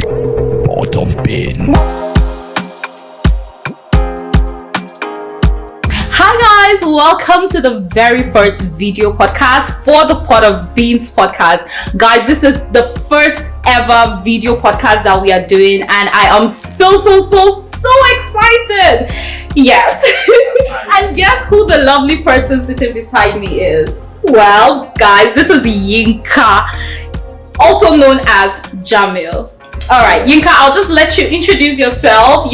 Pot of Pain. Hi guys, welcome to the very first video podcast for the Pot of Beans podcast. Guys, this is the first ever video podcast that we are doing and I am so excited. Yes. And guess who the lovely person sitting beside me is? Well, guys, this is Yinka, also known as Jamil. Alright, Yinka, I'll just let you introduce yourself,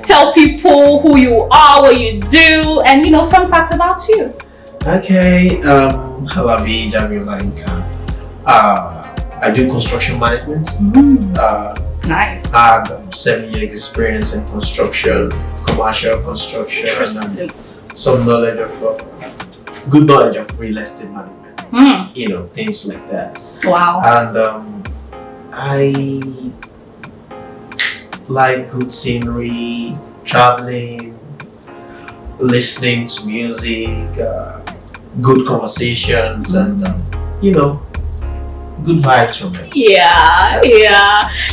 tell people who you are, what you do, and fun facts about you. Okay, hello, me, Jamil Yinka. I do construction management. Nice. I have 7 years experience in construction, commercial construction, and some knowledge of good knowledge of real estate management. Things like that. Wow. And I like good scenery, traveling, listening to music, good conversations, and good vibes from it. Yeah.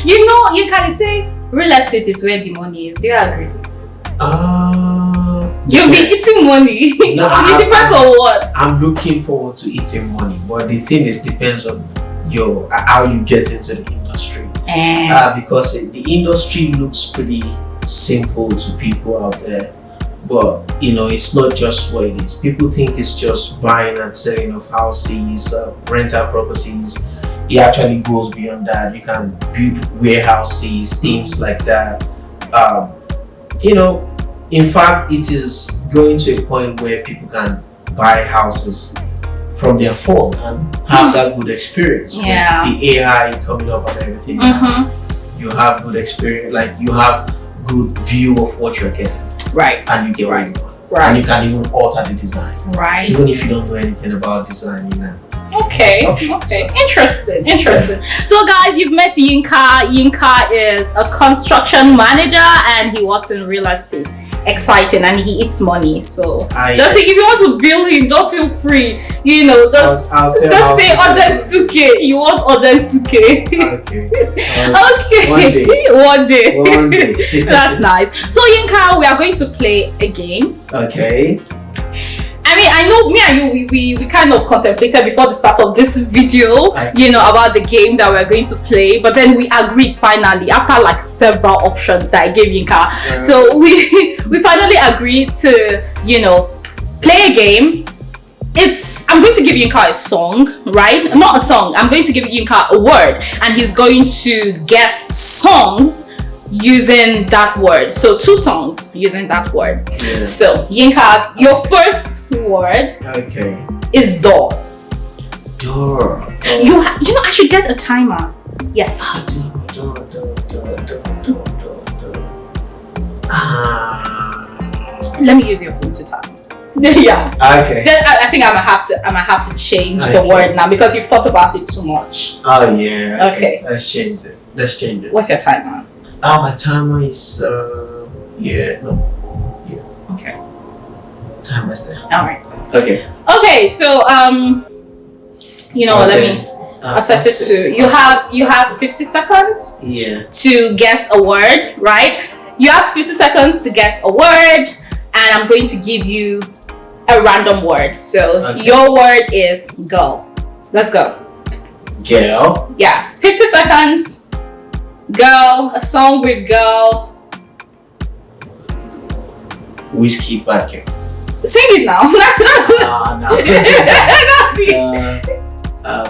You can say real estate is where the money is. Do you agree? You'll be eating money. No, it depends on what. I'm looking forward to eating money, but the thing is, depends on how you get into the industry. Because the industry looks pretty simple to people out there, but it's not just what it is. People think it's just buying and selling of houses, rental properties. It actually goes beyond that. You can build warehouses, things like that. In fact, it is going to a point where people can buy houses from their phone and have that good experience. Yeah. With the AI coming up and everything. You have good experience, like you have good view of what you're getting. Right. And you get what you want. Right. And you can even alter the design. Right. Even if you don't know anything about designing. Okay. Interesting. So guys, you've met Yinka. Yinka is a construction manager and he works in real estate. Exciting, and he eats money. So if you want to bill him, just feel free. Just say urgent 2K. You want urgent 2K. Okay. One day. That's nice. So Yinka, we are going to play a game. Okay. I know me and you, we kind of contemplated before the start of this video, about the game that we're going to play, but then we agreed finally after like several options that I gave Yinka. So we finally agreed to, play a game. I'm going to give Yinka a song, right? Not a song. I'm going to give Yinka a word and he's going to guess songs using that word. So 2 songs using that word. Yeah. So Yinka, your first word is door. Door. I should get a timer. Yes. Door. Let me use your phone to tap. Yeah. Okay. Then I think I'm gonna have to change the word now because you've thought about it too much. Oh yeah. Okay. Let's change it. What's your timer? My timer is Okay. Timer's there. Alright. Okay. So let me set it to you have 50 seconds to guess a word, right? You have 50 seconds to guess a word and I'm going to give you a random word. So your word is girl. Let's go. Girl. Yeah. 50 seconds. Girl, a song with girl. Whiskey Parker. Sing it now. No.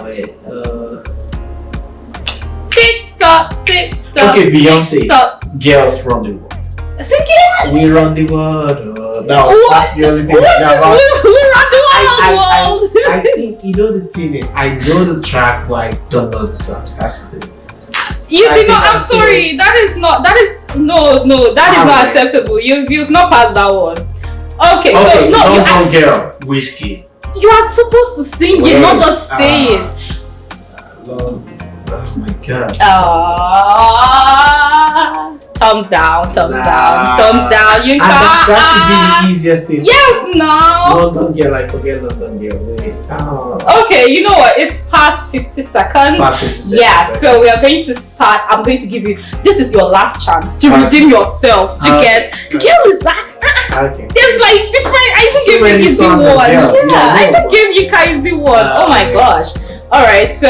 Wait. Tick tock, tick tock. Okay, Beyonce. Tick-tock. Girls run the world. Sing it. We run the world. That's the only thing. We run the world. I think the thing is, I know the track, but I don't know the song. That's the thing. You did not. I'm sorry. That is not acceptable. You've not passed that one. Okay. So no. Girl, whiskey. You are supposed to sing it, not just say it. Lord, oh my God. Thumbs down. You that should be the easiest thing. Yes, no. London Girl, I forget London Girl. Wait. Okay, you know what? It's past 50 seconds. Past 50 seconds. Yeah, so we are going to start. I'm going to give you. This is your last chance to redeem yourself. To get. Girl is that. Okay. There's like different. I even So gave you many easy songs one. and girls. Yeah, Yeah, I no. even gave you easy one. Oh my Okay. gosh. All right, so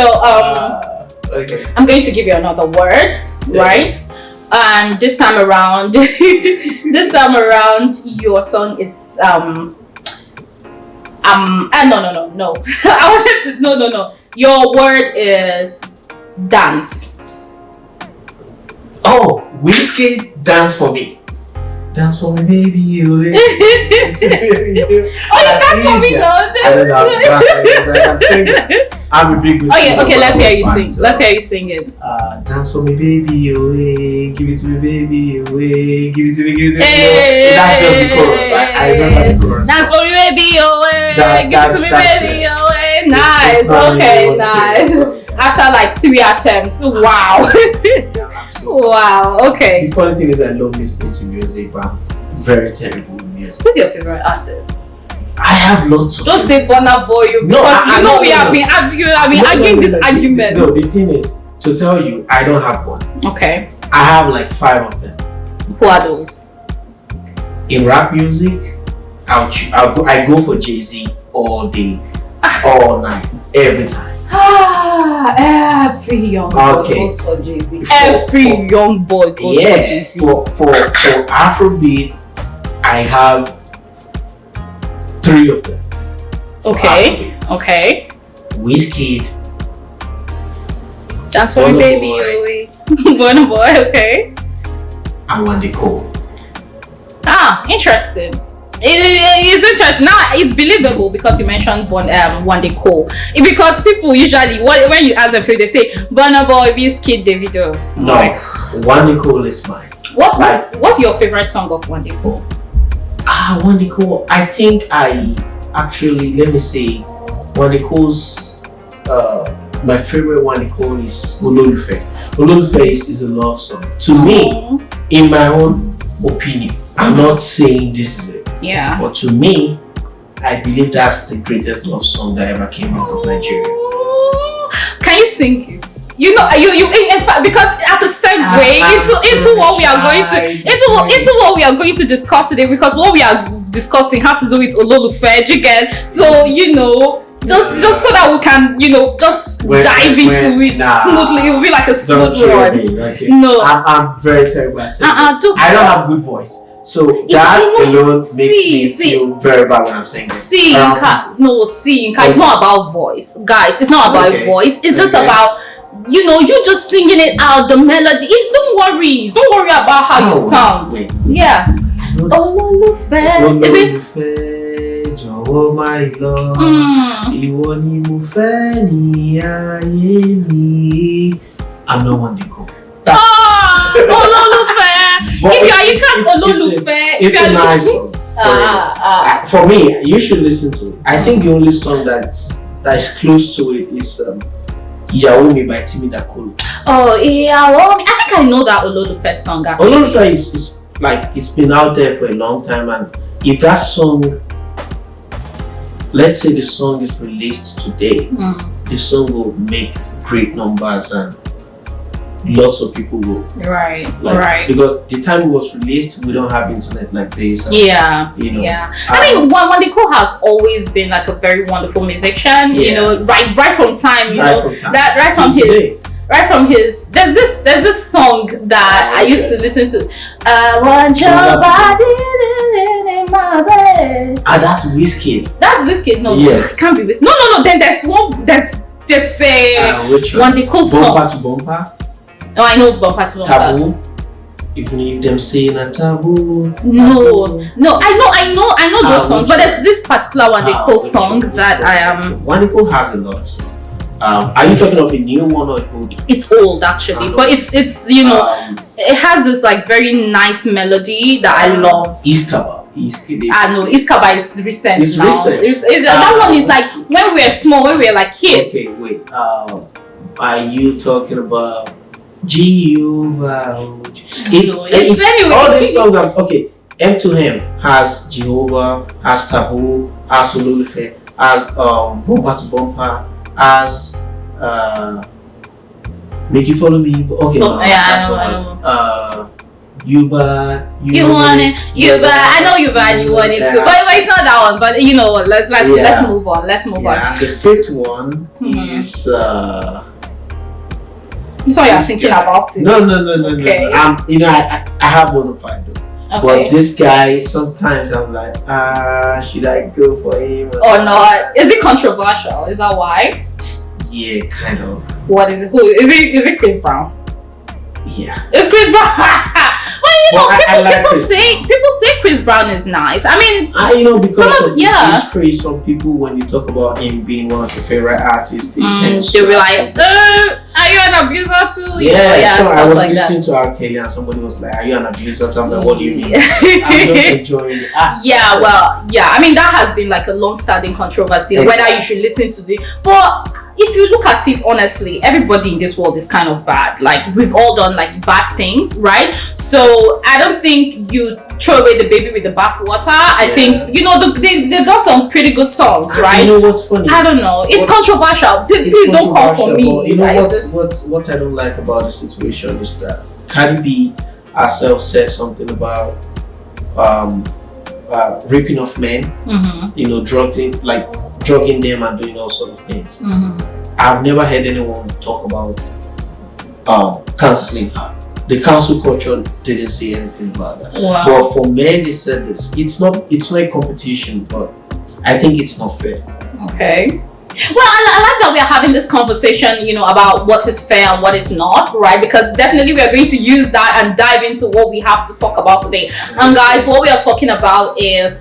Okay. I'm going to give you another word, right? And this time around, your song is no. I wanted to no. Your word is dance. Oh, Whiskey, dance for me. Dance for me, baby. You. Oh, you dance for me, no? I don't know how to dance. I can sing that. I'm a big Whiskey. Okay, let's hear you fan, sing. so. Let's hear you sing it. Dance for me, baby, away. Give it to me, baby, away. Give it to me, give it to me. Hey, That's just the chorus. I remember the chorus. Dance for me, baby, away. Give it to me, That's baby, it. away. Nice. It's not Okay, really nice. serious, so. After like 3 attempts, wow. Yeah, absolutely. Wow. Okay. The funny thing is, I love listening to music, but I'm very terrible with music. Who's your favorite artist? I have lots of. Don't say Burna Boy, because we have been arguing this argument. No, the thing is, to tell you, I don't have one. Okay. I have like 5 of them. Who are those? In rap music, I go for Jay-Z all day, all night, every time. Every young boy goes for Jay-Z. Every young boy goes for Jay-Z. For Afrobeat, I have 3 of them. Okay. Afrobeat. Okay. Wizkid, Dance for me, baby. Burna Boy. Okay. and Wande Cole. Interesting. It's interesting. Now it's believable because you mentioned Wande Cole. Because people usually when you ask them, they say Burna Boy, Wizkid, Davido. No, Wande Cole is mine. What's your favorite song of Wande Cole? Wande Cole. I think I actually, let me say, Wande Cole's my favorite Wande Cole is Ololufe. Ololufe is a love song. To me, in my own opinion, I'm not saying this is it. Yeah. But to me, I believe that's the greatest love song that ever came out of Nigeria. Can you sing it? You know, you in fact, because as a segue into what we are going to into what we are going to discuss today, because what we are discussing has to do with Ololufe again. So you know, just so that we can just dive into it smoothly. It will be like a smooth run. Okay. No, I'm very terrible at singing. I don't have good voice. So that alone makes me feel very bad when I'm singing. Yinka, it's not about voice, guys. It's not about voice. It's just about you just singing it out, the melody. Don't worry about how you sound. Wait. Yeah. Ololufe. Is it? Jọ̀wọ́ my love, ìwọ ni mo fẹ́ ní ayé mi. I'm not one to go. Ololufe. If you are Yinka's Ololufe, it's a nice song. For me, you should listen to it. I think the only song that's close to it is Ìyàwó Mi by Timi Dakolo. Oh, Ìyàwó Mi. I think I know that Ololufe song actually. Ololufe is like, it's been out there for a long time, and if that song, let's say the song is released today, the song will make great numbers and lots of people will. Right. Because the time it was released, we don't have internet like this. And, yeah. I mean, Wande Cole has always been like a very wonderful musician. Yeah. You know, right from time. Right from his. There's this song that I used to listen to. I want your body in my bed. That's Wizkid. That's Wizkid. No, yes. It can't be Wizkid. No. Then there's one. There's which one? Wande Cole song. Bumper to Bumper. Oh, I know Bumper to Bumper. Taboo. Even if them saying a taboo. No. I know those songs, but there's this particular Wande Cole song that I am. Wande Cole has a lot of songs. Are you talking of a new one or a old? It's old actually, but it's it has this like very nice melody that I love. Iskaba. No, Iskaba is recent. It's now. recent. That one is like when we were small, when we were like kids. Okay, wait. Are you talking about Jehovah? It's anyway. All these songs are okay. M2M has Jehovah, has Taboo, has Ololufe, as bumper to bumper, as make you follow me. Okay, no, yeah, that's I know. You bad. You want it, you bad. I know you bad. You want it too, but it's not that one. But you know, let's move on. Let's move on. The fifth one is This one you're thinking about it. No. Okay. I have one of five though. Okay. But this guy, sometimes I'm like, should I go for him or not? Is it controversial? Is that why? Yeah, kind of. What is it? Who is it? Is it Chris Brown? Yeah. It's Chris Brown. Well, people say Chris Brown is nice. I mean, because of his history, some people, when you talk about him being one of your favorite artists, they'll be like, are you an abuser too? Yeah, so I was listening to R. Kelly and somebody was like, are you an abuser too? I'm like, what do you mean? I'm just enjoying it. Yeah, well, yeah. I mean, that has been like a long-standing controversy, whether you should listen to the... But if you look at it honestly, everybody in this world is kind of bad. Like, we've all done like bad things, right? So I don't think you throw away the baby with the bathwater. I think they've done some pretty good songs, right? You know what's funny? I don't know. It's controversial. Please don't come for me. You know what I don't like about the situation is that Cardi B herself said something about raping of men. Drugging them and doing all sorts of things. I've never heard anyone talk about cancelling her. The cancel culture didn't say anything about that. Wow. But for men, they said this. It's not a competition, but I think it's not fair. Okay. Well, I like that we are having this conversation, about what is fair and what is not, right? Because definitely we are going to use that and dive into what we have to talk about today. And guys, what we are talking about is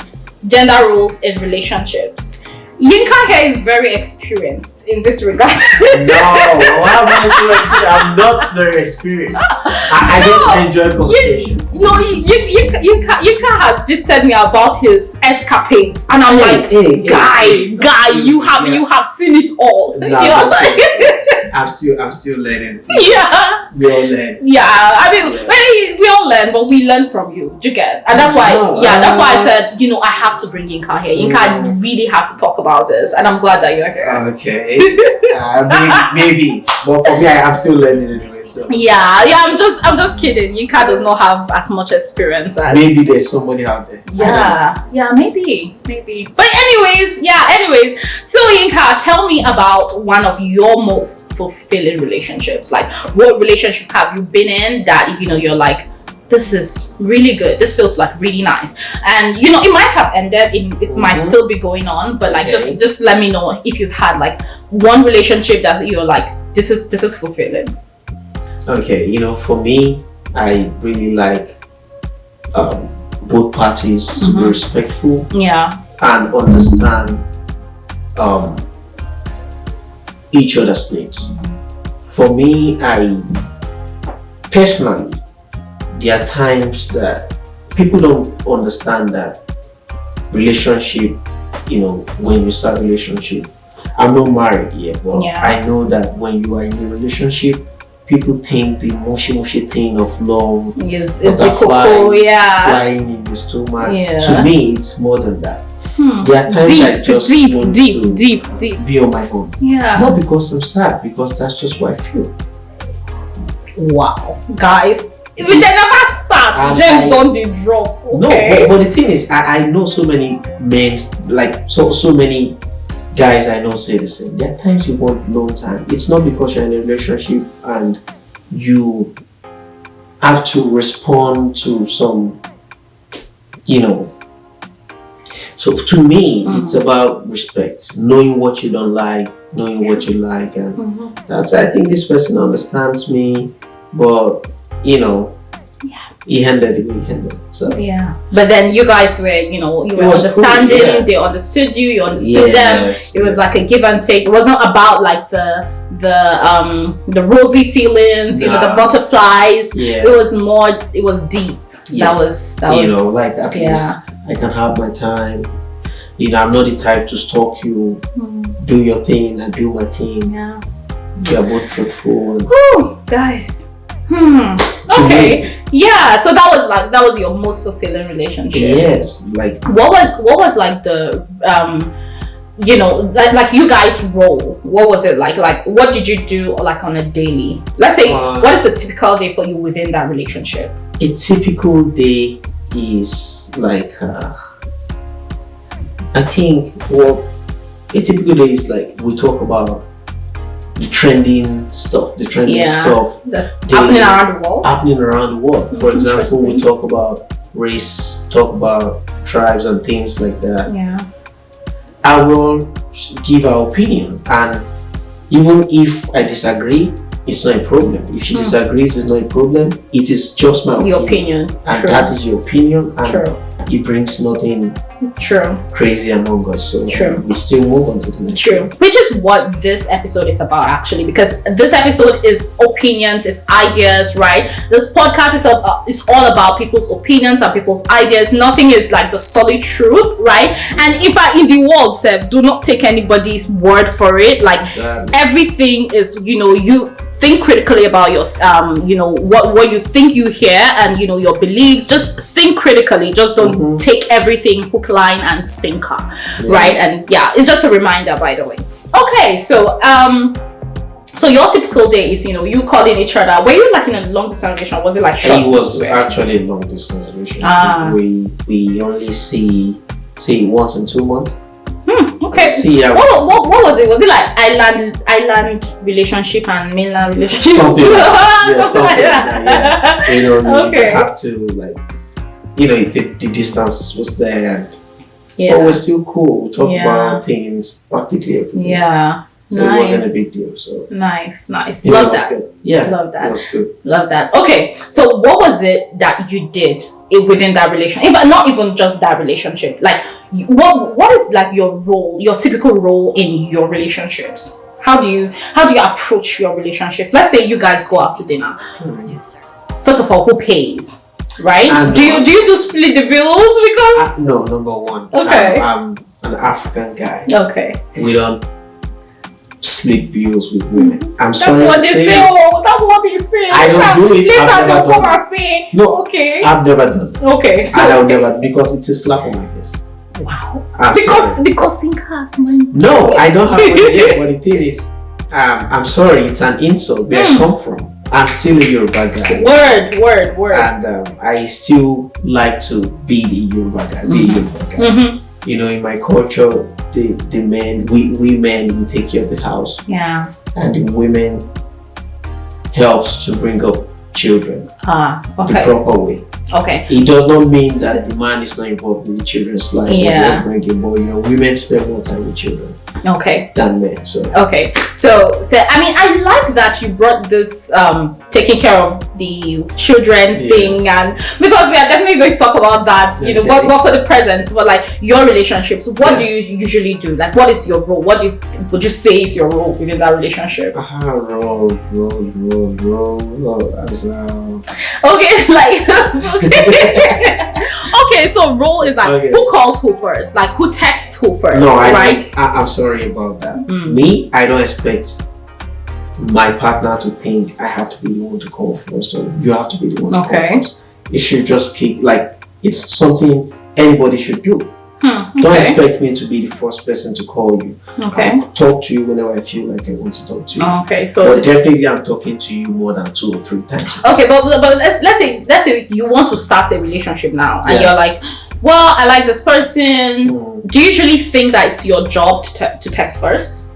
gender roles in relationships. Yinka here is very experienced in this regard. No, why am I so experienced? I'm not very experienced. I just enjoy conversation. Yinka has just told me about his escapades, and I'm guy, you have seen it all. I'm still learning. Yeah, we all learn. Yeah, I mean, we all learn, but we learn from you. Do you get? And that's why, that's why I said, I have to bring Yinka here. Yinka really has to talk about this, and I'm glad that you're here. Okay, maybe, but for me, I'm still learning anyway. So yeah, I'm just kidding. Yinka does not have as much experience as maybe there's somebody out there. Yeah, maybe. But anyways. So Yinka, tell me about one of your most fulfilling relationships. Like, what relationship have you been in that you're like, this is really good, this feels like really nice, and it might have ended, it might still be going on, but like just let me know if you've had like one relationship that you're like, this is fulfilling. Okay, for me, I really like both parties to be respectful, and understand each other's needs. For me, I personally, there are times that people don't understand that relationship, when you start a relationship, I'm not married yet, but I know that when you are in a relationship, people think the mushy thing of love is the cocoa, flying in the stomach. To me, it's more than that. There are times I just want to be on my own. Not because I'm sad, because that's just what I feel. Wow, guys, we never start. James don't drop. Okay. No, but the thing is, I know so many men, like so many guys I know say the same. There are times you want long time. It's not because you're in a relationship and you have to respond to some, So to me, it's about respect, knowing what you don't like, knowing what you like, and that's. I think this person understands me, but he handled it. He handled it. So but then you guys were, you were understanding. Cool, They understood you. You understood them. It was like a give and take. It wasn't about like the rosy feelings, the butterflies. It was more. It was deep. That was like at least I can have my time. I'm not the type to stalk you. Do your thing, I do my thing. We are both truthful. Guys. Okay. Yeah. So that was your most fulfilling relationship. Yes. Like what was like the like you guys' role? What was it like? Like, what did you do like on a daily? Let's say, what is a typical day for you within that relationship? A typical day is like, I think, a typical day is like we talk about the trending stuff that's daily, happening around the world. For example, we talk about race, talk about tribes and things like that. Yeah. I will give our opinion, and even if I disagree, it's not a problem. If she disagrees, it's not a problem. It is just my opinion. And True. that is your opinion. And True. it brings nothing True. crazy among us. So True. we still move on to the next. True. Which is what this episode is about, actually, because this episode is opinions, it's ideas, right? This podcast is all about people's opinions and people's ideas. Nothing is like the solid truth, right? And if I in the world, Seb, do not take anybody's word for it. Like everything is, you think critically about your what you think you hear, and your beliefs. Just think critically. Just don't take everything hook, line and sinker, right? And it's just a reminder, by the way. Okay, so so your typical day is you calling each other. Were you like in a long distance relationship? Was it like short? It was actually a long distance relationship. We only see once in 2 months. Okay. What was it? Was it like island relationship and mainland relationship? Something like that. Something like that. Yeah. Okay. You have to the distance was there. Yeah. But we're still cool. We talk about things practically every day. Yeah. So it wasn't a big deal. So nice. Love that. Good. Yeah. Love that. It was good. Love that. Okay. So what was it that you did within that relationship? Not even just that relationship. Like what is like your role, your typical role in your relationships? How do you approach your relationships? Let's say you guys go out to dinner. First of all, who pays? Right? And do you do split the bills? Because no, number one. Okay. I'm an African guy. Okay. We don't split bills with women. That's what they say. That's what they say. I don't do it. Later they'll come and say, no. Okay. I've never done it. Okay. And I'll never, because it's a slap on my face. Wow. Because Yinka has money. No, I don't have money yet. But the thing is, I'm sorry, it's an insult where I come from. I'm still a Yoruba guy. Word. And I still like to be the Yoruba guy. Be a Yoruba guy. In my culture, the men, we men, we take care of the house. Yeah. And the women helps to bring up children. Okay. The proper way. Okay. It does not mean that the man is not involved in the children's life. Yeah. But women spend more time with children. Okay. Than men. So. Okay. So I like that you brought this taking care of the children thing, and because we are definitely going to talk about that. But for the present, but like your relationships, what do you usually do? Like, what is your role? What would you say is your role within that relationship? Role. Okay, like okay, so role is like who calls who first, like who texts who first. No, right? I'm sorry about that. Me, I don't expect my partner to think I have to be the one to call first, or you have to be the one to call first. It should just keep it's something anybody should do. Don't expect me to be the first person to call you. I'll talk to you whenever I feel like I want to talk to you. Okay, so but definitely I'm talking to you more than 2 or 3 times. Okay, but let's say you want to start a relationship now, and you're like, well, I like this person. Do you usually think that it's your job to text first?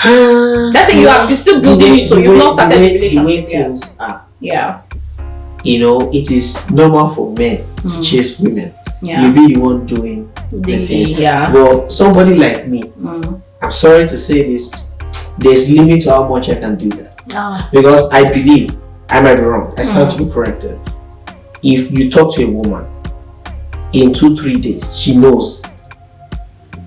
Let's say you're still building it, so you've not started a relationship. The way things are. Yeah. It is normal for men to chase women. Yeah. You'll be the one doing the thing. Yeah. Well, somebody like me, I'm sorry to say this, there's limit to how much I can do that. Because I believe, I might be wrong, I stand to be corrected. If you talk to a woman, in 2-3 days, she knows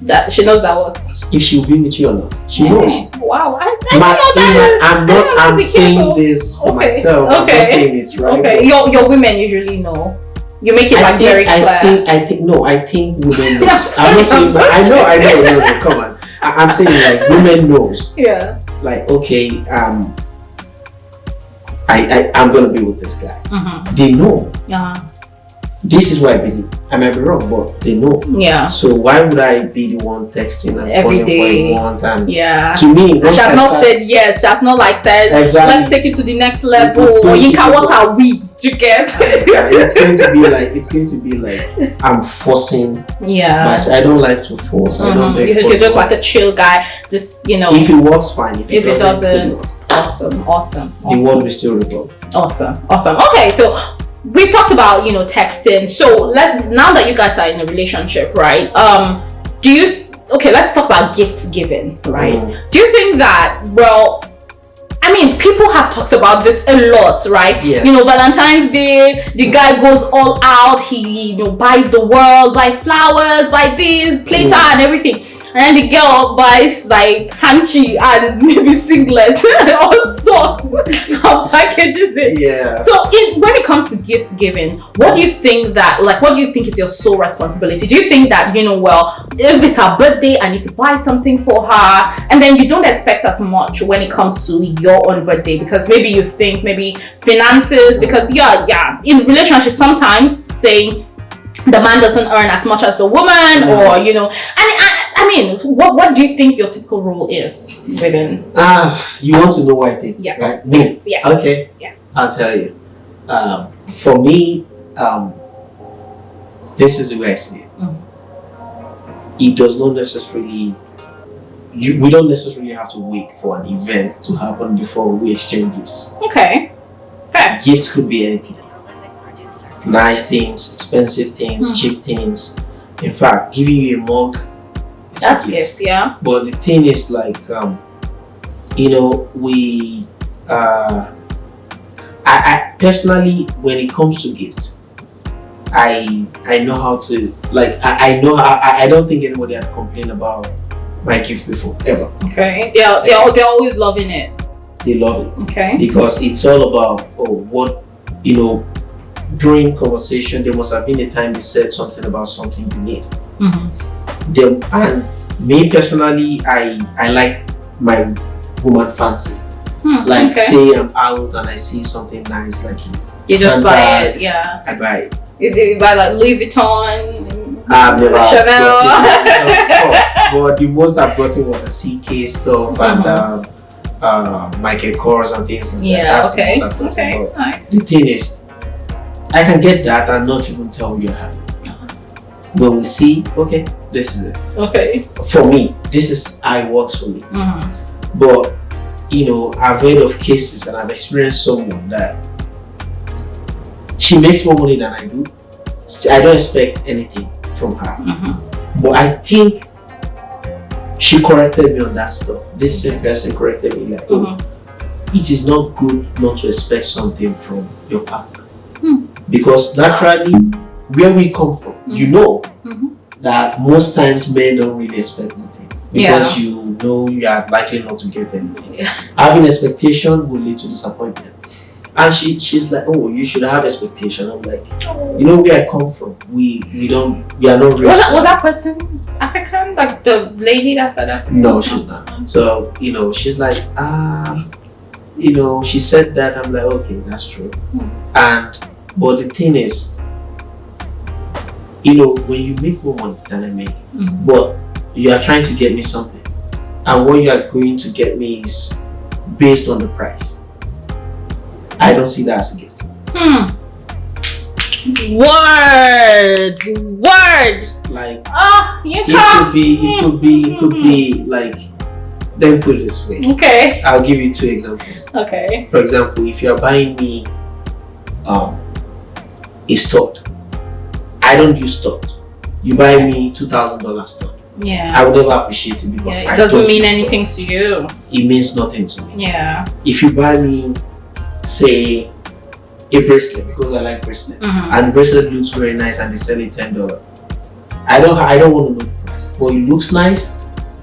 that what if she will be with you or not. She knows. Wow, I'm saying this for myself. I'm not saying it's right. Okay, your women usually know. You make it very clear. I think women knows. I'm not saying, but I know. No, come on. I'm saying like women knows. Yeah. Like okay, I'm gonna be with this guy. They know. Yeah. this is what I believe. I might be wrong, but they know. Yeah. So why would I be the one texting and every calling day? for a month? And yeah. To me, she has not said yes. She has not like said, exactly. Let's take it to the next level. Or Yinka, what are we? Do you get? It's going to be like I'm forcing. Yeah. I don't like to force. I don't like You're just like a chill guy. Just if it works, fine. If it doesn't, awesome. The world will still revolve. Awesome. Okay, so we've talked about texting. So now that you guys are in a relationship, right? Let's talk about gifts given, right? Do you think that people have talked about this a lot, right? Yeah. Valentine's Day, the guy goes all out. He buys the world, buy flowers, buy this, playtime and everything. And then the girl buys like hanky and maybe singlet or socks and packages it. Yeah. So when it comes to gift giving, what do you think is your sole responsibility? Do you think that, if it's her birthday, I need to buy something for her, and then you don't expect as much when it comes to your own birthday because maybe you think maybe finances, because in relationships sometimes saying the man doesn't earn as much as the woman, or what do you think your typical role is within? You want to know what I think? Yes. Right? Me? Yes. Okay. Yes. I'll tell you. For me, this is the way I see it. It does not necessarily. We don't necessarily have to wait for an event to happen before we exchange gifts. Okay. Fair. Gifts could be anything. Nice things, expensive things, cheap things. In fact, giving you a mug, that's a gift, yeah. But the thing is, like, I personally, when it comes to gifts, I know how to, like, I know how, I don't think anybody had complained about my gift before, ever. Okay. They're always loving it. They love it. Okay. Because it's all about, during conversation, there must have been a time you said something about something you need. And me personally, I like my woman fancy. Say I'm out and I see something nice, like you just buy it. Yeah, I buy it. You buy like Louis Vuitton. I've never Chanel. But the most I've gotten was the CK stuff and Michael Kors and things like that. That's the most I've gotten. Nice. The thing is, I can get that and not even tell you how. When we see, okay, this is it. Okay. For me, this is how it works for me. But I've heard of cases and I've experienced someone that she makes more money than I do. I don't expect anything from her. But I think she corrected me on that stuff. This same person corrected me like, it is not good not to expect something from your partner. Because naturally, where we come from, that most times men don't really expect nothing. Because you are likely not to get anything. Having expectation will lead to disappointment. And she's like, oh, you should have expectation. I'm like, where I come from, we are not really. Was that person African? Like the lady that said that? No, she's not. So, she's like, she said that. I'm like, okay, that's true. But the thing is, when you make more money than I make, but you are trying to get me something, and what you are going to get me is based on the price. I don't see that as a gift. Word. Like, it could be like, let me put it this way. Okay. I'll give you 2 examples. Okay. For example, if you are buying me a stud, I don't use stud. You buy me $2,000 stud. Yeah. I would never appreciate it because it doesn't mean anything to you. It means nothing to me. Yeah. If you buy me, say, a bracelet, because I like bracelet, and bracelet looks very nice and they sell it $10, I don't want to know the price, but it looks nice,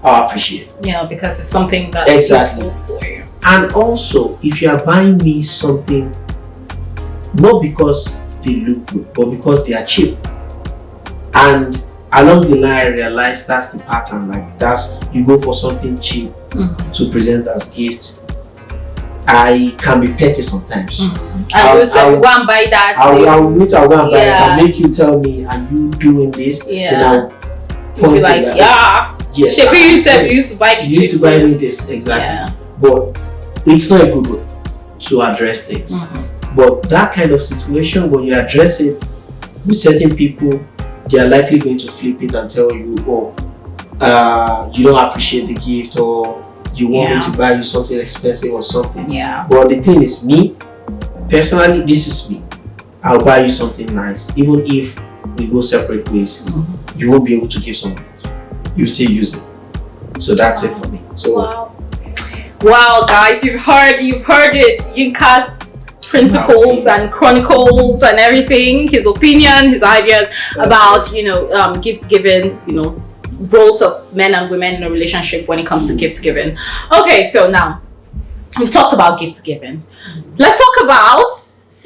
I'll appreciate it. Yeah, because it's something that's useful for you. And also, if you are buying me something, not because they look good, but because they are cheap, and along the line I realize that's the pattern, like you go for something cheap to present as gifts. I can be petty sometimes. I will say, go and buy that. I'll go and buy it and make you tell me, are you doing this? Then I'll point like, yes. You used to buy me this, exactly. But it's not a good way to address things. But that kind of situation, when you address it with certain people, they are likely going to flip it and tell you, you don't appreciate the gift, or you want me to buy you something expensive or something. But the thing is, me personally, this is me. I'll buy you something nice, even if we go separate ways. You won't be able to give someone else. You still use it. So that's it for me. So wow, guys, you've heard it. Yinka's principles and chronicles and everything, his opinion, his ideas about gift giving, roles of men and women in a relationship when it comes to gift giving. Okay, so now we've talked about gift giving. Let's talk about,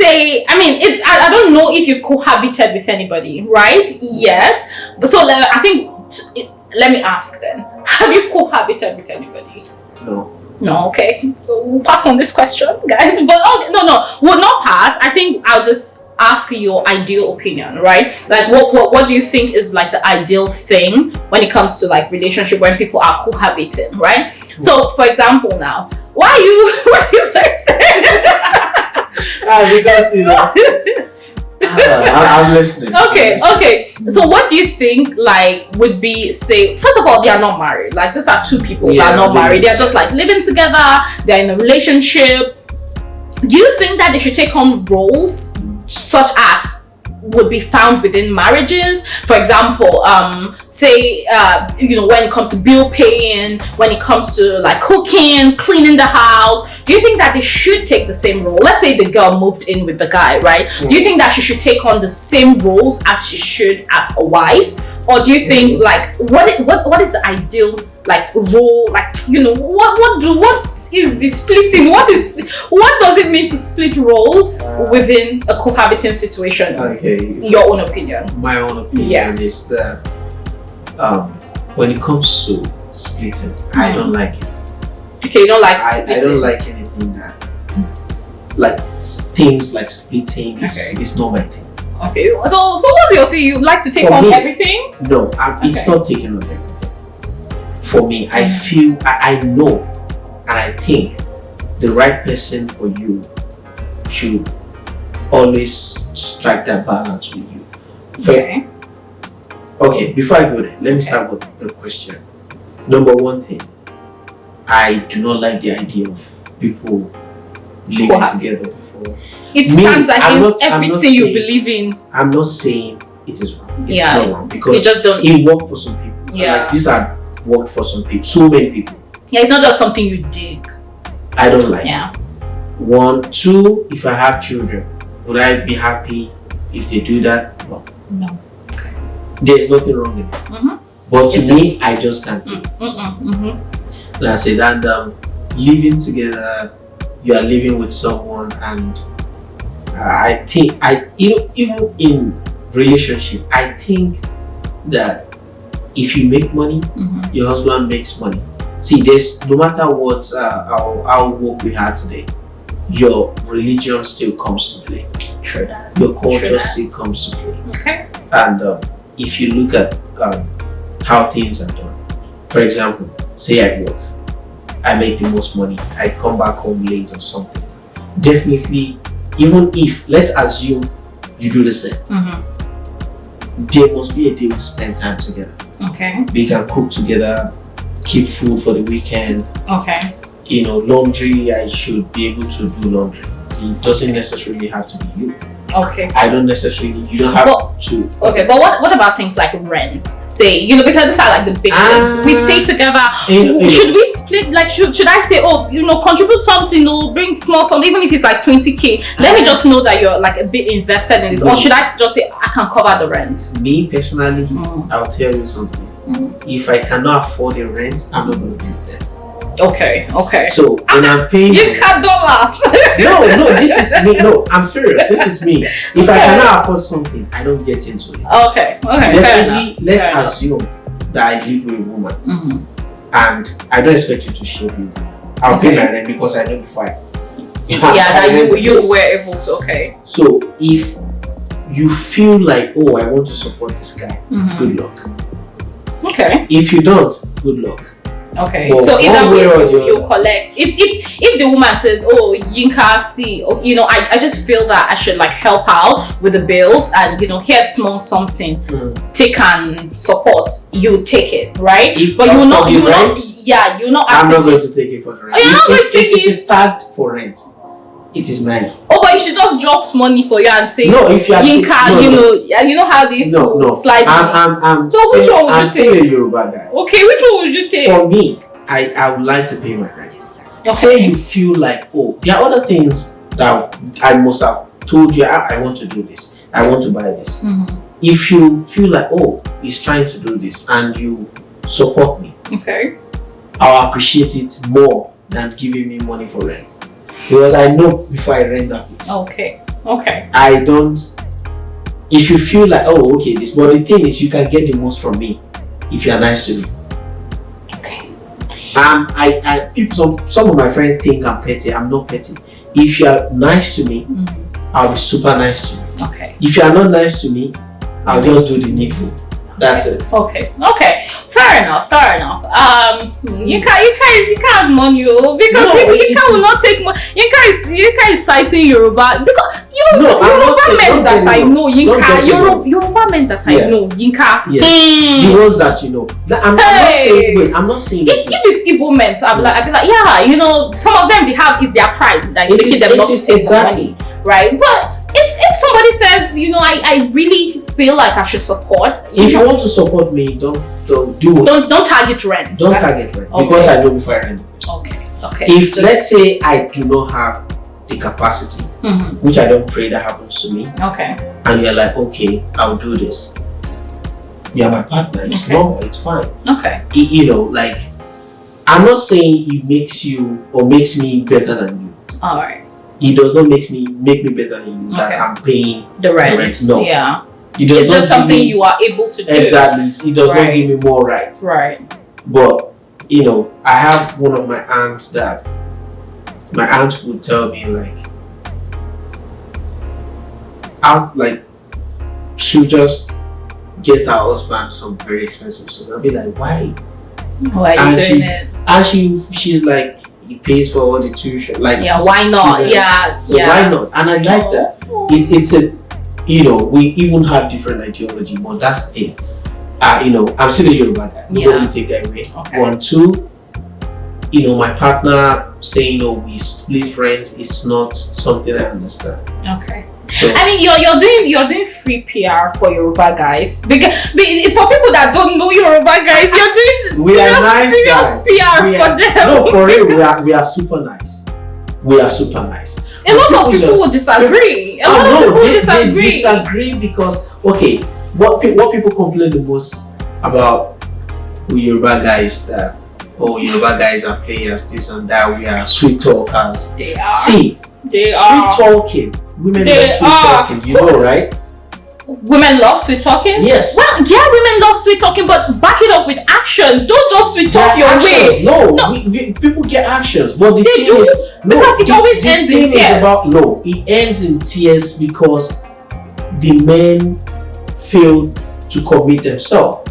I don't know if you've cohabited with anybody, right? Yeah. But so I think, let me ask then, have you cohabited with anybody? No, okay. So we'll pass on this question, guys. But we'll not pass. I think I'll just ask your ideal opinion, right? Like, what do you think is like the ideal thing when it comes to like relationship when people are cohabiting, right? So, for example, now, why are you like because I'm listening. Okay. So what do you think would be, say, first of all, they are not married. Like, these are two people that are not married. They're just like living together. They're in a relationship. Do you think that they should take on roles such as would be found within marriages? For example, say when it comes to bill paying, when it comes to like cooking, cleaning the house, do you think that they should take the same role? Let's say the girl moved in with the guy, right? Do you think that she should take on the same roles as she should as a wife? Or do you think like what is the ideal like role, like what is the splitting, what does it mean to split roles within a cohabiting situation? Your own opinion. My own opinion is that when it comes to splitting, I don't like it. Okay, you don't like splitting. I don't like anything that like things like splitting is not my thing. Okay, so what's your thing? You like to take on everything? No, it's not taking on everything. For me, I feel, I know, and I think the right person for you should always strike that balance with you. Okay, before I go there, let me start with the question. Number one thing, I do not like the idea of people living together before. It stands against everything you believe in. I'm not saying it is wrong. It's not wrong because it worked for some people. Like these are worked for some people, so many people. It's not just something you dig. I don't like it. 1, 2, if I have children, would I be happy if they do that? No. Okay. There's nothing wrong with it. But to me, I just can't do it. Let's say that living together, you are living with someone, and I think even in relationship, I think that if you make money, your husband makes money. See, there's no matter what our work we had today, your religion still comes to play. True that. Your culture still comes to play. Okay. And if you look at how things are done, for example, say I work, I make the most money, I come back home late or something. Definitely, even if, let's assume you do the same, there must be a day we spend time together. Okay. We can cook together, keep food for the weekend. Okay. Laundry, I should be able to do laundry. It doesn't necessarily have to be you. Okay. You don't have to. Okay, but what about things like rent? Say, because these are like the big things. We stay together. Should we split? Like, should I say, contribute something, bring small sum, even if it's like 20K. Let me just know that you're like a bit invested in this. Or should I just say, I can cover the rent? Me personally, I'll tell you something. If I cannot afford the rent, I'm not going to live there. Okay. So when I'm paying, you cut dollars. No, this is me. No, I'm serious. This is me. If I cannot afford something, I don't get into it. Okay. Definitely, let's assume that I live with a woman, and I don't expect you to share with me. I'll pay my rent because I know before that you were able to. Okay. So if you feel like, oh, I want to support this guy, good luck. Okay. If you don't, good luck. Okay. Well, so either way, you collect. If the woman says, "Oh, Yinka, see, I just feel that I should like help out with the bills, and here's small something, take and support," you take it, right? But you're not. I'm not going to take it for the rent. You're not going to take it. It is tagged for rent. It is mine. Oh, but you should just drop money for you and say, no, if you are Yinka, you know how these slide. I'm so which one would you take? I'm still a Yoruba guy. Okay, which one would you take? For me, I would like to pay my rent. Okay. Say you feel like, oh, there are other things that I must have told you. I want to do this. I want to buy this. If you feel like, oh, he's trying to do this, and you support me, okay, I'll appreciate it more than giving me money for rent. Because I know before I rent that place. Okay. I don't. If you feel like, oh, okay, this, but the thing is, you can get the most from me if you are nice to me. Okay. Some of my friends think I'm petty. I'm not petty. If you are nice to me, I'll be super nice to you. Okay. If you are not nice to me, I'll just do the needful. That's it. Okay. Fair enough. Yinka has money, because Yinka will not take money. Yinka is citing Yoruba because Yoruba men that I know, Yinka. Yoruba men that I know, Yinka. Yes. The ones that you know. I'm not saying. If it's Igbo men, so I'd be like, some of them they have is their pride that is making them not to take money, right? But if somebody says, I really feel like I should support. If you want to support me, don't target rent. Don't target rent because I know before I rent. Okay. If let's say I do not have the capacity, which I don't pray that happens to me. Okay. And you're like, okay, I'll do this. You're my partner. It's normal. It's fine. Okay. Like, I'm not saying it makes you or makes me better than you. All right. It does not make me better than you that I'm paying the rent. No. Yeah. It's just something you are able to do. Exactly. It does not give me more right. Right. But I have one of my aunts that my aunt would tell me she'll just get her husband some very expensive stuff. I'll be like, why? Why are you doing it? And she's like, he pays for all the tuition. Like, why not? Why not? And I like that. It's a, we even have different ideology, but that's the thing. I'm still a Yoruba guy. Don't take that away. Okay. 1, 2. My partner saying, we split rent. It's not something I understand. Okay. So, you're doing free PR for Yoruba guys. Because for people that don't know Yoruba guys, you're doing serious PR for them. No, for real, we are super nice. We are super nice. A lot of people would disagree. They disagree because what people complain the most about with Yoruba guys that Yoruba guys are players, this and that. We are sweet talkers. They are. Sweet talking. Women love sweet talking, right? Women love sweet talking? Yes. Well, yeah, women love sweet talking, but back it up with action. Don't just sweet talk your way. No. People get actions, but the thing is, because it always ends in tears. It ends in tears because the men fail to commit themselves,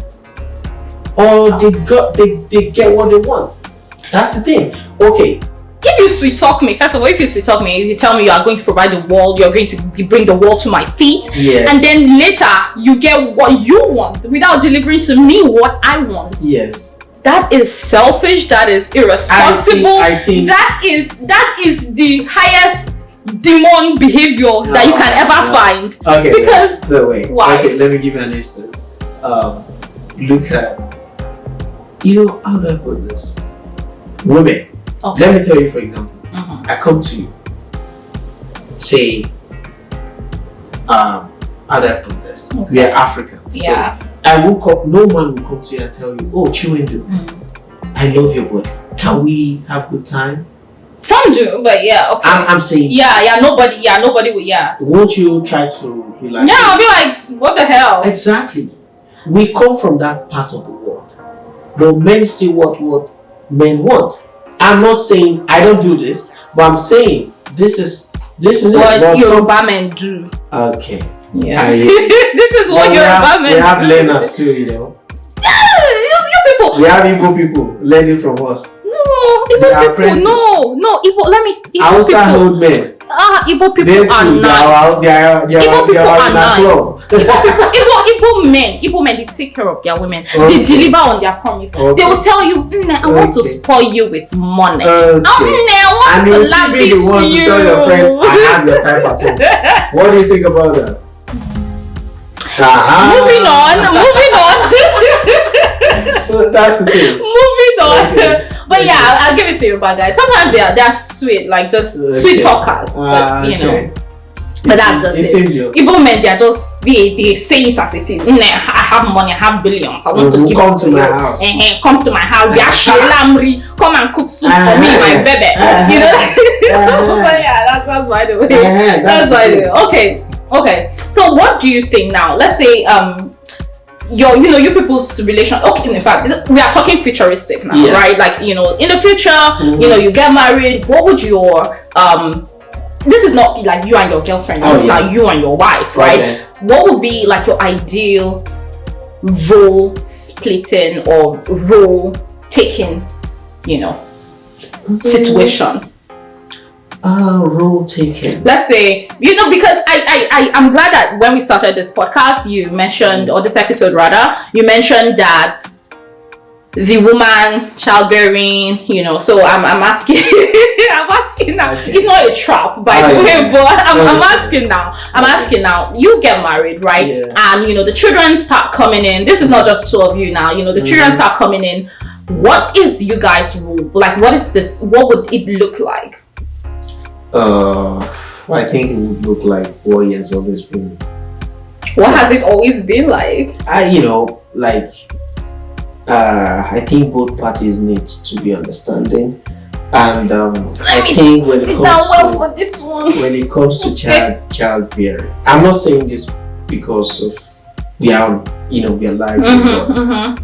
or they get what they want. That's the thing. Okay. If you sweet talk me, first of all, if you tell me you are going to provide the wall, you're going to bring the wall to my feet, and then later you get what you want without delivering to me what I want. Yes. That is selfish. That is irresponsible. I think that is the highest demon behavior that you can ever find. Okay. Because why? Okay, let me give you an instance. Look at, how do I put this? Women. Okay. Let me tell you, for example, I come to you, say, how do I put this? Okay. We are Africans. Yeah. So I woke up, no man will come to you and tell you, oh, Chiwindu, I love your body. Can we have good time? Some do, but yeah, okay. I'm saying. Nobody will, Won't you try to be like. Yeah, I'll be like, what the hell? Exactly. We come from that part of the world. But men still want what men want. I'm not saying I don't do this, but I'm saying this is what it. Yoruba men do. Okay. Yeah. This is what Yoruba men do. We have learners too, you know. You people. We have Igbo people learning from us. No, Igbo people. No, Igbo. Let me. Hausa old men. Igbo people are nice. Igbo people are nice. Igbo men, they take care of their women. Okay. They deliver on their promise. Okay. They will tell you, I want to spoil you with money. Okay. I want to lavish you. Tell your friend, I have your type at home. What do you think about that? Moving on. So that's the thing. Moving on. Okay. But yeah, I'll give it to you, but guys. Sometimes they're sweet, like just sweet talkers. But you know. But that's just it. Igbo men, they're just they say it as it is. I have money, I have billions. I want to give come to my house. Come to my house. Come and cook soup for me, my baby. You know. But yeah, that's by the way. That's by the way. Okay. So what do you think now? Let's say you people's relation. Okay, in fact, we are talking futuristic now, right? Like, in the future, you get married. What would your this is not like you and your girlfriend. It's like you and your wife, right? Okay. What would be like your ideal role splitting or role taking, situation? Role taking. Let's say, because I'm glad that when we started this podcast, you mentioned, or this episode rather, you mentioned that the woman childbearing, so I'm asking I'm asking now. Okay. It's not a trap, by the way, but I'm asking now. Asking now. You get married, right? Yeah. And the children start coming in. This is not just two of you now. The children start coming in. What is you guys' rule? Like, what is this? What would it look like? I think it would look like what it has always been. What has it always been like? I think both parties need to be understanding, and I think when it comes to childbearing, I'm not saying this because of we are live.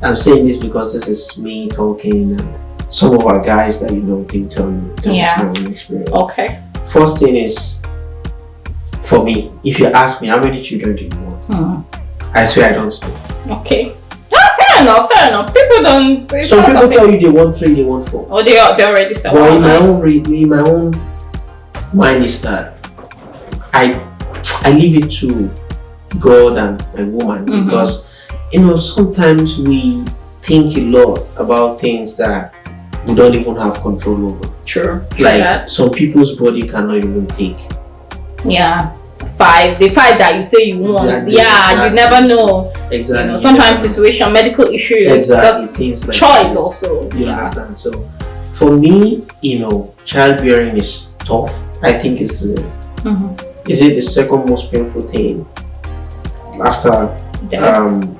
I'm saying this because this is me talking, and some of our guys that can tell you this is my own experience. Okay. First thing is, for me, if you ask me how many children do you want, I swear I don't know. Okay. Fair enough. People don't. Some people tell you they want 3, they want 4. Oh, they already said. But in my own mind is that I leave it to God and a woman, because sometimes we think a lot about things that we don't even have control over. True. Like that. Some people's body cannot even take. Yeah. The 5 that you say you want. Exactly. You never know. Exactly. Sometimes situation, medical issues, just things like choice this. Also. You understand? So for me, childbearing is tough. I think it's is it the second most painful thing after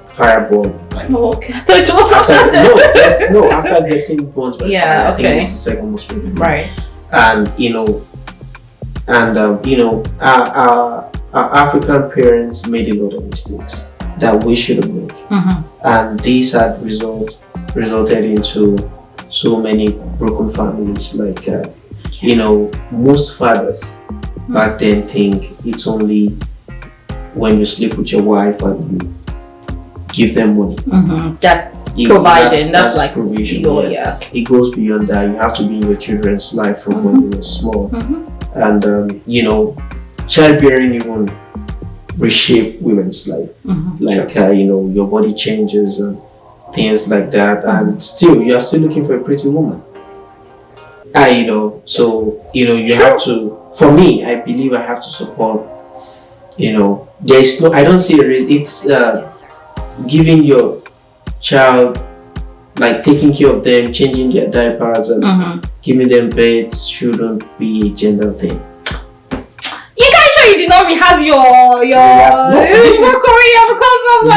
fireball? Okay. I thought it was after that. No, after getting burnt by fire, I think it's the second most painful thing. Right. And our African parents made a lot of mistakes that we shouldn't make, and these had resulted into so many broken families. Like most fathers back then think it's only when you sleep with your wife and you give them money. That's providing. That's like provision. It goes beyond that. You have to be in your children's life from when they were small. And childbearing even reshape women's life. Your body changes and things like that, and still you are still looking for a pretty woman. So you have to. For me, I believe I have to support. There is no. I don't see a reason. It's giving your child, like taking care of them, changing their diapers, and giving them beds shouldn't be a gender thing. You guys sure you did not rehearse your Korea because of no.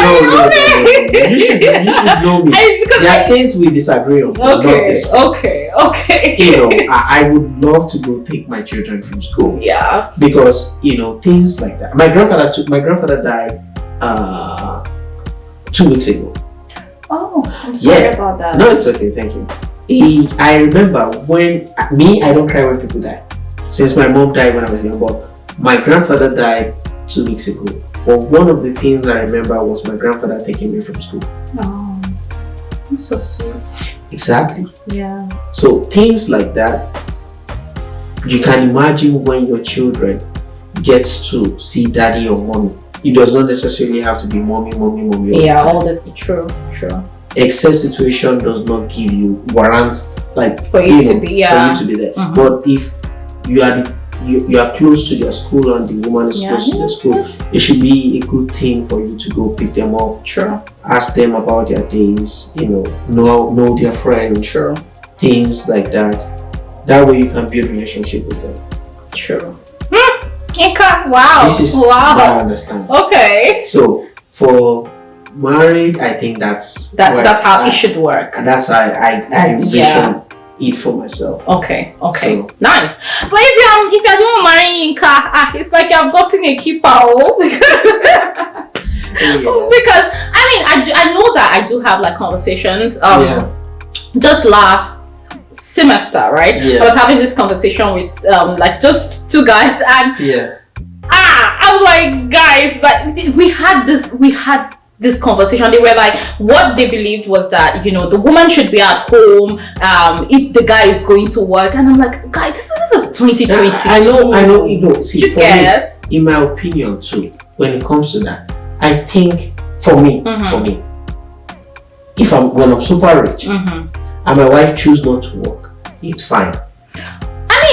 You should know me. There are things we disagree on. Okay. I would love to go take my children from school. Yeah. Because things like that. My grandfather died 2 weeks ago. Oh, I'm sorry about that. No, it's okay. Thank you. I remember when I don't cry when people die. since my mom died when I was young, but my grandfather died 2 weeks ago. But one of the things I remember was my grandfather taking me from school. Oh, that's so sweet. Exactly. Yeah. So things like that, you can imagine when your children gets to see daddy or mommy. It does not necessarily have to be mommy. All the time. True. Except situation does not give you warrant like for you to be there. Mm-hmm. But if you are close to their school and the woman is close to the school, it should be a good thing for you to go pick them up. True. Ask them about their days. Know their friends. True. Things like that. That way you can build relationship with them. True. Yinka, wow. This is what I understand. Okay. So for married, I think that's how it should work. And that's how I envision it for myself. Okay. So, nice. But if you're doing marrying Yinka, it's like I've gotten a keeper. Because I know that I do have like conversations. Just last semester, right? I was having this conversation with like just two guys, and I'm like, guys, like we had this conversation. They were like, what they believed was that the woman should be at home if the guy is going to work, and I'm like, guys, this is 2020. I know. See, for me, in my opinion too, when it comes to that, I think for me, when I'm super rich and my wife choose not to work, it's fine.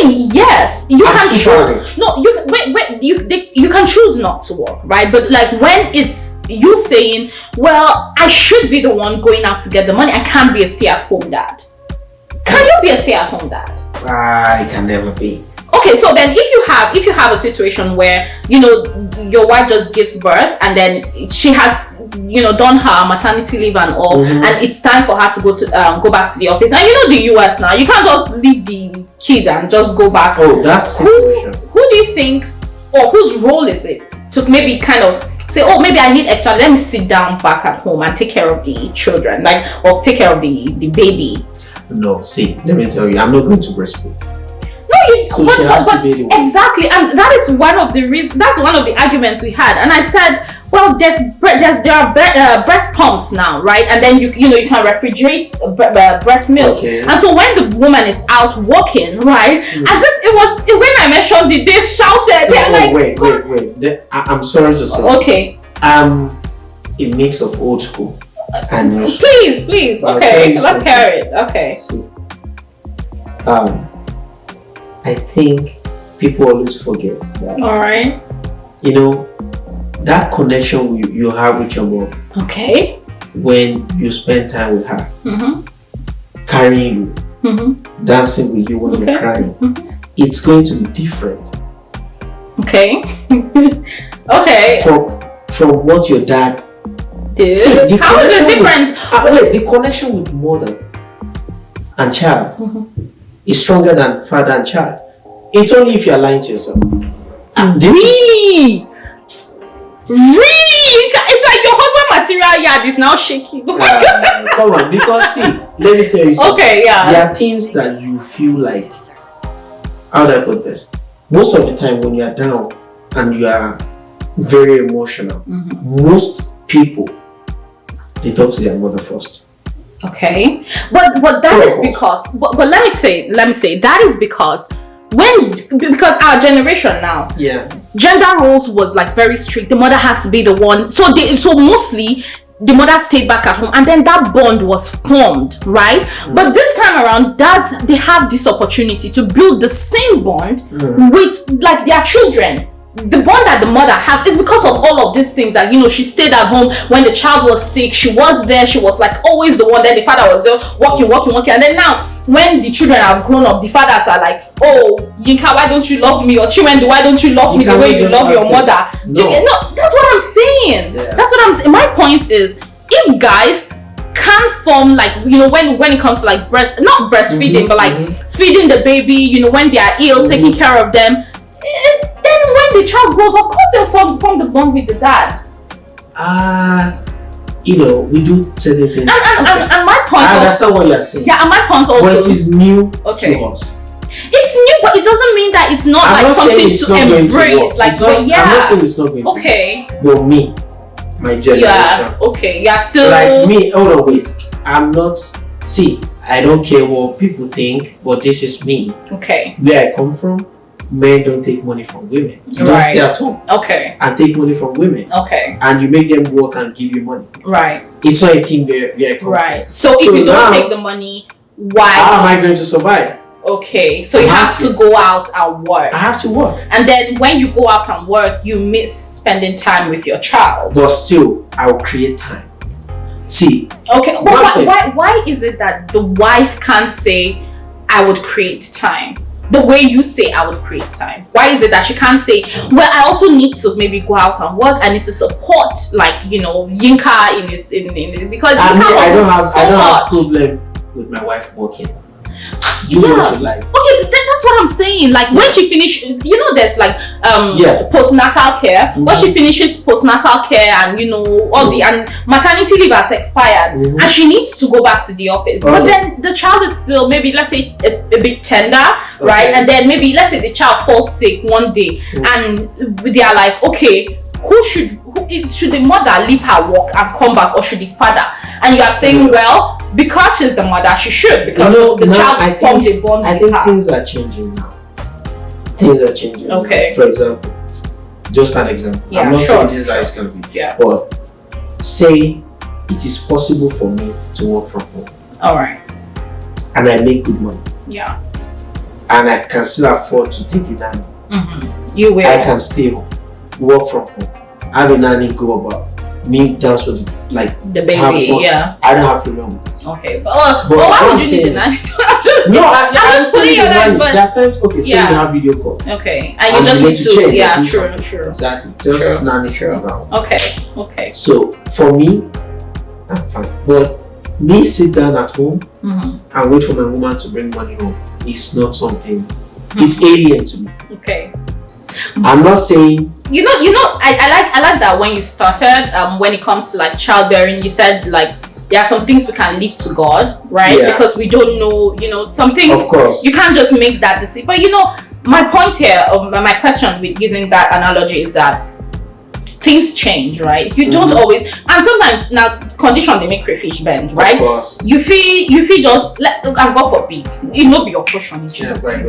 Yes, you can choose. No, you can choose not to work, right? But like when it's you saying, well, I should be the one going out to get the money. I can't be a stay-at-home dad. Can you be a stay-at-home dad? I can never be. Okay, so then if you have a situation where your wife just gives birth and then she has done her maternity leave and all, and it's time for her to go back to the office, and the US now, you can't just leave the kid and just go back. Oh, that's situation. Who do you think, or whose role is it to maybe kind of say, oh, maybe I need extra, let me sit down back at home and take care of the children, or take care of the baby? No, see, let me tell you, I'm not going to breastfeed. So she has to be the one. Exactly, and that is one of the reasons. That's one of the arguments we had. And I said, well, there are breast pumps now, right? And then you can refrigerate breast milk. Okay. And so when the woman is out walking, right? And when I mentioned it, they shouted. They're like, wait. I'm sorry to say. Okay. A mix of old school and new school. Please. Okay, let's hear it. Okay. See. I think people always forget that. All right. That connection you have with your mom. Okay. When you spend time with her, carrying you, dancing with you when you're crying, it's going to be different. Okay. Okay. From what your dad did. See, how is it different? The connection with mother and child is stronger than father and child. It's only if you're lying to yourself. Really? It's like your husband material yard is now shaking. Oh my God. Come on, because see, let me tell you something. Okay, yeah. There are things that you feel like, how do I put this? Most of the time when you are down and you are very emotional, most people, they talk to their mother first. Okay, but that is because but let me say that is because our generation now, gender roles was like very strict. The mother has to be the one, so mostly the mother stayed back at home, and then that bond was formed, right? But this time around, dads, they have this opportunity to build the same bond with like their children. The bond that the mother has is because of all of these things that she stayed at home when the child was sick. She was there. She was like always the one. Then the father was there working, and then now when the children have grown up, the fathers are like, oh, Yinka, why don't you love me? Or Chiwendu, why don't you love me the way you love your mother? No, that's what I'm saying. Yeah. That's what I'm saying. My point is, if guys can't form like when it comes to like not breastfeeding, but like feeding the baby, when they are ill, taking care of them. Then when the child grows, of course they'll form the bond with the dad. We do certain things. And my point I understand what you're saying. Yeah, and my point also. But it is new to us. It's new, but it doesn't mean that it's not I'm like not saying something it's to not going to embrace. work. Like, It's not- but yeah. I'm not saying it's not going to Okay. work. But me, my generation. Yeah. Okay. Yeah. Still. Like me, hold on, wait. I'm not. See, I don't care what people think, but this is me. Okay. Where I come from, men don't take money from women. You don't Right. stay at home Okay. and take money from women. Okay. And you make them work and give you money. Right. It's not a thing where I come Right. from. So if So you don't now- take the money, why? How am I going to survive? Okay. So you have to go out and work. I have to work. And then when you go out and work, you miss spending time with your child. But still, I will create time. See, Okay, but That's it. why is it that the wife can't say, I would create time? The way you say, I would create time. Why is it that she can't say, well, I also need to maybe go out and work. I need to support, like, you know, Yinka in because I Yinka don't was so have much. problem with my wife working. Do what you like. Okay, that's what I'm saying. Like when she finish, you know, there's like postnatal care. When she finishes postnatal care and you know all the and maternity leave has expired and she needs to go back to the office. But then the child is still maybe let's say a bit tender, right? And then maybe let's say the child falls sick one day and they are like, okay, should the mother leave her work and come back or should the father? And you are saying, well, because she's the mother, she should because the child formed a bond with her. I think things are changing now. Things are changing. Okay. Now. For example, just an example. Yeah, I'm not sure. saying this is how it's going to be. Yeah. But say it is possible for me to work from home. All right. And I make good money. Yeah. And I can still afford to take a nanny. You will. I can stay home, work from home, have a nanny go about. Me dance with the baby, yeah. I don't have problem with it. Okay, but why would you need a nanny? No, I'm just putting your legs, but there are times, okay, so you have video call. Okay, and you just need to check, yeah, true. Exactly, just nanny sit around. Okay. So for me, I'm fine. But me sit down at home and wait for my woman to bring money home is not something. It's alien to me. Okay. I'm not saying. You know. I like that when you started. When it comes to like childbearing, you said like there are some things we can leave to God, right? Yeah. Because we don't know. You know, some things. Of course. You can't just make that decision. But you know, my point here, my question with using that analogy is that things change, right? You don't always, and sometimes now condition they make crayfish bend, right? Of course. You feel just and God forbid it not be your portion in Jesus' name.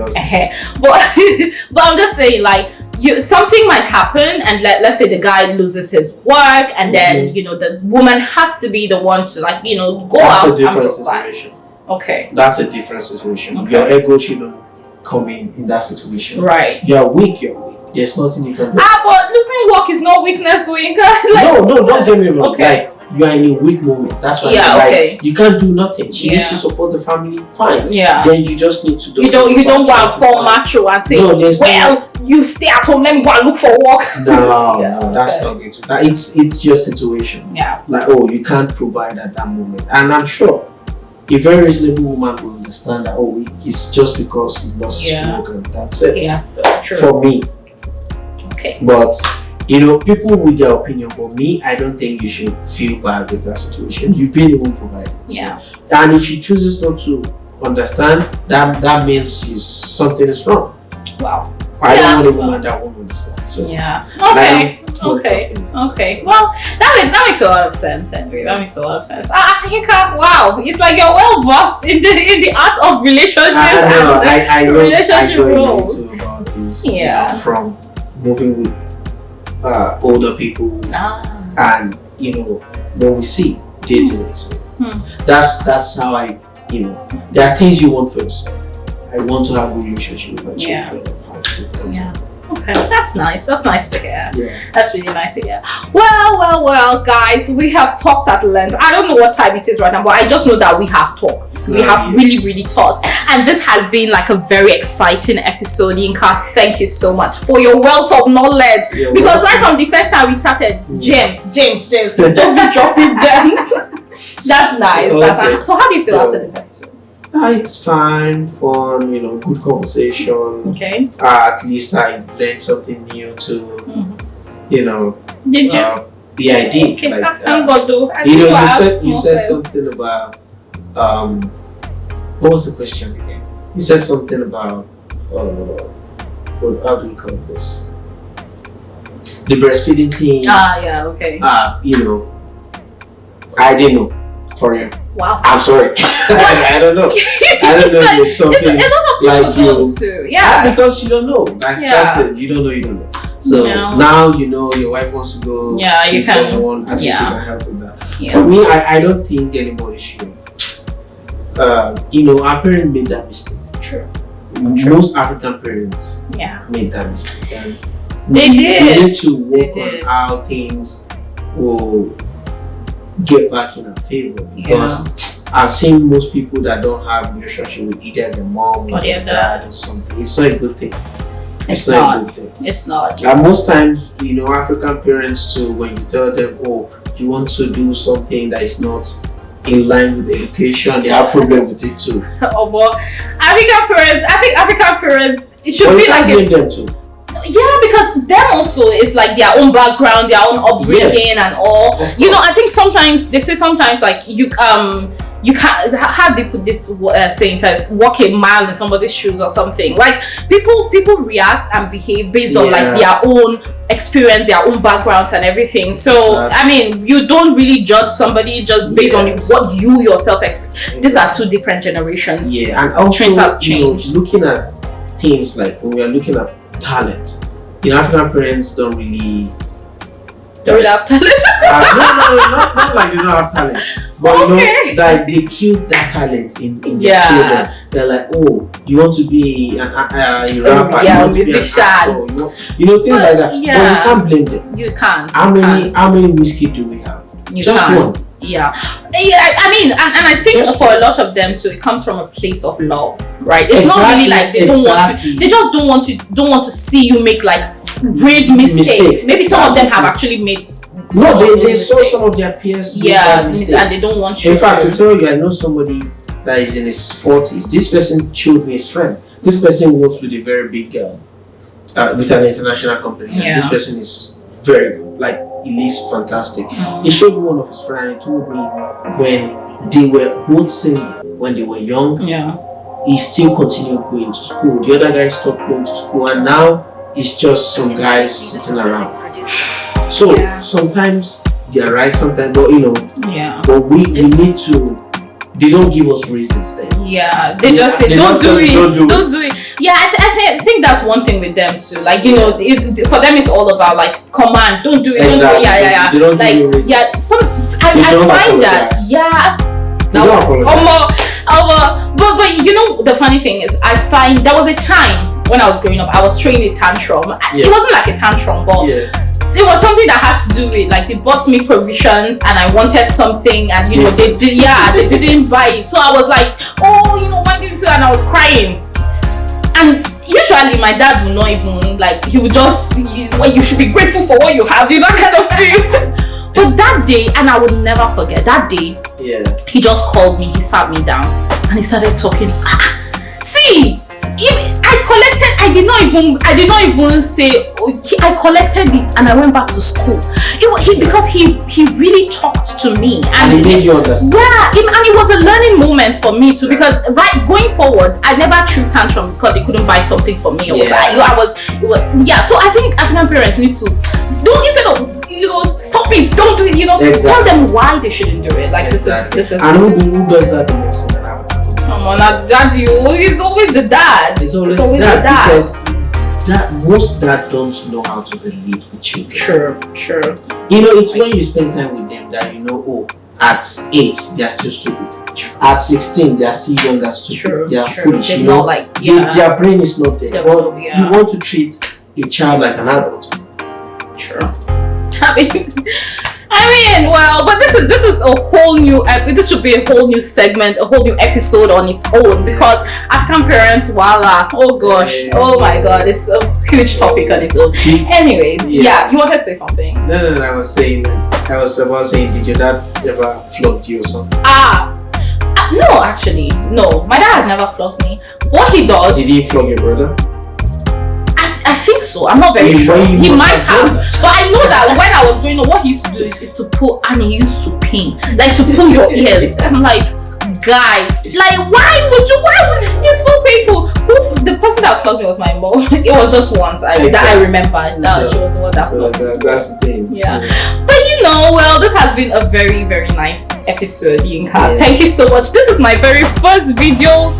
But I'm just saying like something might happen and let's say the guy loses his work and then you know the woman has to be the one to like you know go out. That's a different situation. Okay. That's a different situation. Okay. Your ego shouldn't come in that situation. Right. You're weak. There's nothing you can do. But losing work is not weakness, Yinka. No, don't get me wrong. Okay. Like you are in a weak moment. That's why you can't do nothing. She needs to support the family. Fine. Yeah. Then you just need to do. You don't go and fall macho and say, well, you stay at home. Let me go and look for work. No, that's not going to. It's your situation. Yeah. Like you can't provide at that moment, and I'm sure a very reasonable woman will understand that. It's just because he lost his work and that's it. Yes, true. For me. Okay. But people with their opinion. For me, I don't think you should feel bad with that situation. You've been the one providing. Yeah. And if she chooses not to understand, that means something is wrong. Wow. I don't want a woman that won't understand. So yeah. Okay. Well, that makes a lot of sense, Henry. That makes a lot of sense. Yinka, wow, it's like you're well versed in the art of relationship. I know relationship roles. About this. Yeah. From moving with older people and when we see dating. So that's how I there are things you want for yourself. I want to have a relationship with my children. Yeah. Okay, that's nice. That's nice to hear. Yeah. That's really nice to hear. Well, guys, we have talked at length. I don't know what time it is right now, but I just know that we have talked. We have really talked. And this has been like a very exciting episode. Yinka, thank you so much for your wealth of knowledge. Because right from the first time we started, James, just be dropping gems. That's nice. Okay. That's nice. So how do you feel after this episode? It's fine, fun, good conversation. Okay. At least I learned something new too. Did you? Yeah, I did. Okay, like, thank God though. You said something about what was the question again? You said something about how do we call this? The breastfeeding thing. Yeah, okay. I didn't know. For you. Wow. I'm sorry. I don't know. I don't know if there's something a lot of people don't too. Yeah. Because you don't know. That's it. You don't know. So now you know your wife wants to go see someone. At least you can help with that. Yeah. For me, I don't think anybody should. Our parents made that mistake. True. Most African parents made that mistake. And they did. We need to work on how things will get back in our favor, because I've seen most people that don't have relationship with either their mom or their dad or something. It's not a good thing. It's not a good thing. It's not. And most times, African parents too, when you tell them, oh, you want to do something that is not in line with education, they have problem with it too. Oh, but I think African parents, it should be like them too. Yeah, because them also is like their own background, their own upbringing and all. I think sometimes they say like you can't, how they put this saying, like walk a mile in somebody's shoes or something. Like people react and behave based on like their own experience, their own backgrounds and everything. So I mean, you don't really judge somebody just based on what you yourself expect. These are two different generations. Yeah, and also trends have changed. Looking at things like when we are looking at talent, African parents don't really have talent. Not like they don't have talent, but like they killed that talent in their children. They're like, oh, you want to be a rapper, you want to be an actor, things like that. But you can't blame them. You can't. How many whiskey do we have? Just one. Yeah. I mean, and I think for a lot of them too, it comes from a place of love, right? It's not really like they don't want to. They just don't want to see you make like grave mistakes. Maybe some of them have actually made. They saw some of their peers. And they don't want you. In fact, to tell you, I know somebody that is in his 40s. This person showed me his friend. This person works with a very big with an international company. Yeah. This person is very good. Like, he lives fantastic. He showed me one of his friends and he told me when they were both single, when they were young, he still continued going to school. The other guy stopped going to school and now it's just some guys sitting around. So sometimes they're right, sometimes, but but we need to. They don't give us reasons then. Yeah, they just say don't do it. Yeah, I think that's one thing with them too. Like for them it's all about like command. Don't do it. Exactly. Don't do it. They don't give you reasons. I find that but the funny thing is I find there was a time when I was growing up I was throwing a tantrum. It wasn't like a tantrum, but it was something that has to do with like they bought me provisions and I wanted something and they didn't buy it, so I was like, oh, why didn't you? And I was crying. And usually my dad would not even like, he would just you should be grateful for what you have, that kind of thing. But that day, and I would never forget that day, he just called me, he sat me down and he started talking to see, I did not even say, I collected it and I went back to school. Because he really talked to me and he made you understand. And it was a learning moment for me too, because going forward I never threw tantrum because they couldn't buy something for me. So I think African parents need to instead of stop it, don't do it, tell them why they shouldn't do it. Like this is and who does that the most in Africa? Come on, daddy, it's always the dad. It's always the dad. Because most dads don't know how to relate with children. Sure. It's when you spend time with them that at 8 they are still stupid. At 16 they are still young and stupid. They are foolish. Their brain is not there. But you want to treat a child like an adult. Sure. But this is a whole new. This should be a whole new segment, a whole new episode on its own, because African parents, voila! Oh gosh, oh my God, it's a huge topic on its own. Anyways, you wanted to say something? No. I was about saying, did your dad ever flog you or something? No, actually, no. My dad has never flogged me. What he does? Did he flog your brother? I think so. I'm not very sure. He might have. But I know that when I was growing up, what he used to do is to pull, and he used to pin, like to pull your ears. I'm like, guy. Like, why would it's so painful. The person that flogged me was my mom. It was just once that I remember. She was the one that flogged me. That's the thing. Yeah. But well, this has been a very, very nice episode, Yinka. Yeah. Thank you so much. This is my very first video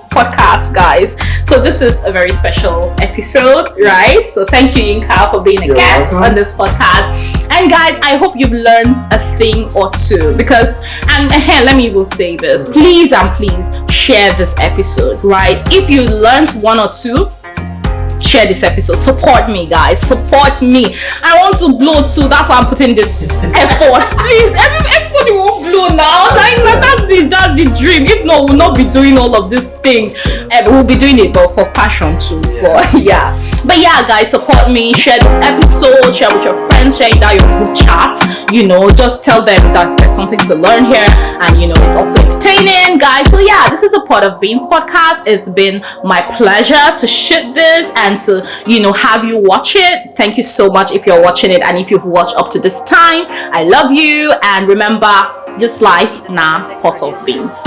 podcast, guys. So this is a very special episode, right? So thank you, Yinka, for being a guest on this podcast. And guys, I hope you've learned a thing or two, because, and let me even say this, please and please share this episode, right? If you learned one or two, share this episode. Support me, guys. Support me. I want to blow too. That's why I'm putting this effort. Please, everybody won't blow now. That's the dream. If not, we'll not be doing all of these things. We'll be doing it, but for passion too. But yeah, guys, support me. Share this episode. Share with your friends. Share it out your group chat. Just tell them that there's something to learn here, and it's also entertaining, guys. So yeah, this is a Pot of Beans podcast. It's been my pleasure to shoot this and to have you watch it. Thank you so much if you're watching it, and if you've watched up to this time, I love you. And remember, this life, Pot of Beans.